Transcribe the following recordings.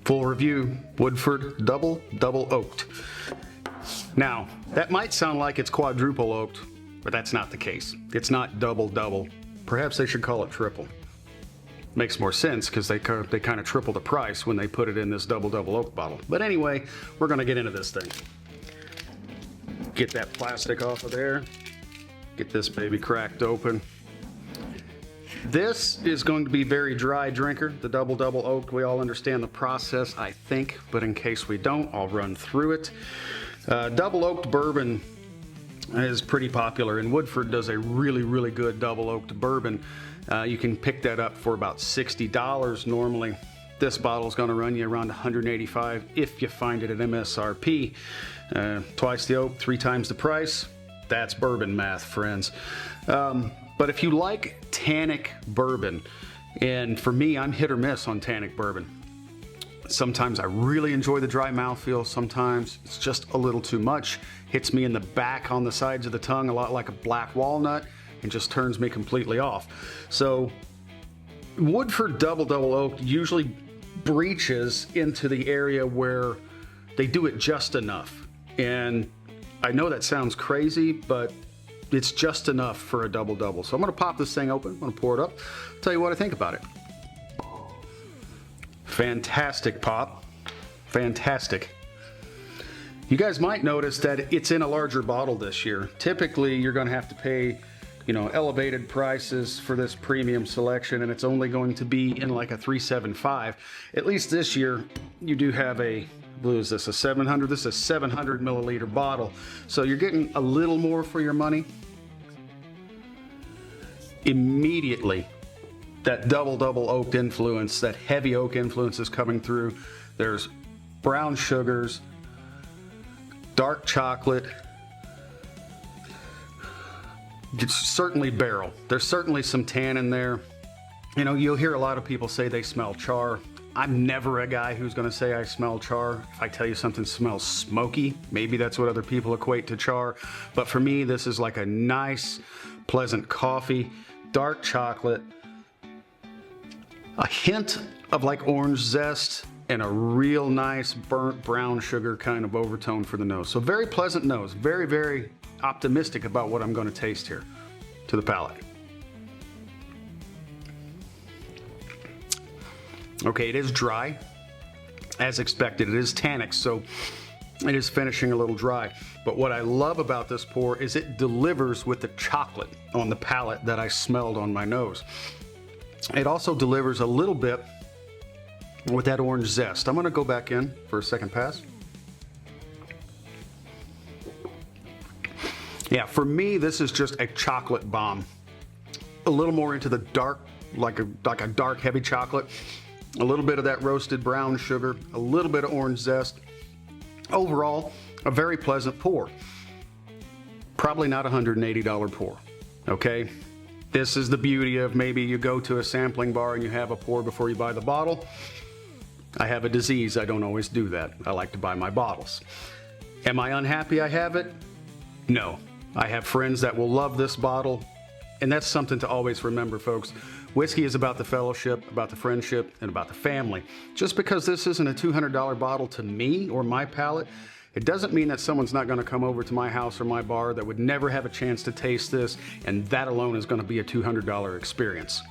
Full review, Woodford Double Double Oaked. Now, that might sound like it's quadruple oaked, but that's not the case. It's not double double. Perhaps they should call it triple. Makes more sense because they kind of triple the price when they put it in this double double oak bottle. But anyway, we're gonna get into this thing. Get that plastic off of there. Get this baby cracked open. This is going to be very dry drinker, the Double Double Oaked. We all understand the process, I think, but in case we don't, I'll run through it. Double Oaked Bourbon is pretty popular, and Woodford does a really, really good Double Oaked Bourbon. You can pick that up for about $60 normally. This bottle is going to run you around $185 if you find it at MSRP. Twice the oak, 3 times the price. That's bourbon math, friends. But if you like Tannic bourbon, and for me, I'm hit or miss on Tannic bourbon. Sometimes I really enjoy the dry mouthfeel. Sometimes it's just a little too much. Hits me in the back on the sides of the tongue, a lot like a black walnut, and just turns me completely off. So Woodford Double Double Oaked usually breaches into the area where they do it just enough. And I know that sounds crazy, but it's just enough for a double double. So I'm gonna pop this thing open, I'm gonna pour it up, tell you what I think about it. Fantastic pop, fantastic. You guys might notice that it's in a larger bottle this year. Typically, you're gonna have to pay, elevated prices for this premium selection, and it's only going to be in like a 375. At least this year, you do have a, what is this, a 700? This is a 700 milliliter bottle. So you're getting a little more for your money. Immediately, that double double oaked influence, that heavy oak influence is coming through. There's brown sugars, dark chocolate. It's certainly barrel. There's certainly some tannin there. You'll hear a lot of people say they smell char. I'm never a guy who's gonna say I smell char. If I tell you something smells smoky, maybe that's what other people equate to char. But for me, this is like a nice, pleasant coffee, dark chocolate, a hint of like orange zest, and a real nice burnt brown sugar kind of overtone for the nose. So very pleasant nose, very, very optimistic about what I'm gonna taste here to the palate. Okay, it is dry, as expected. It is tannic, so it is finishing a little dry. But what I love about this pour is it delivers with the chocolate on the palate that I smelled on my nose. It also delivers a little bit with that orange zest. I'm gonna go back in for a second pass. Yeah, for me, this is just a chocolate bomb. A little more into the dark, like a dark heavy chocolate. A little bit of that roasted brown sugar, a little bit of orange zest. Overall, a very pleasant pour. Probably not a $180 pour, okay? This is the beauty of maybe you go to a sampling bar and you have a pour before you buy the bottle. I have a disease, I don't always do that. I like to buy my bottles. Am I unhappy I have it? No. I have friends that will love this bottle, and that's something to always remember, folks. Whiskey is about the fellowship, about the friendship, and about the family. Just because this isn't a $200 bottle to me or my palate, it doesn't mean that someone's not gonna come over to my house or my bar that would never have a chance to taste this, and that alone is gonna be a $200 experience.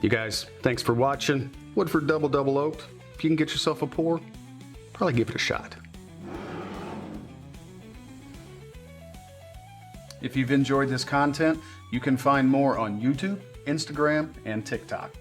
You guys, thanks for watching. Woodford Double Double Oaked. If you can get yourself a pour, probably give it a shot. If you've enjoyed this content, you can find more on YouTube, Instagram, and TikTok.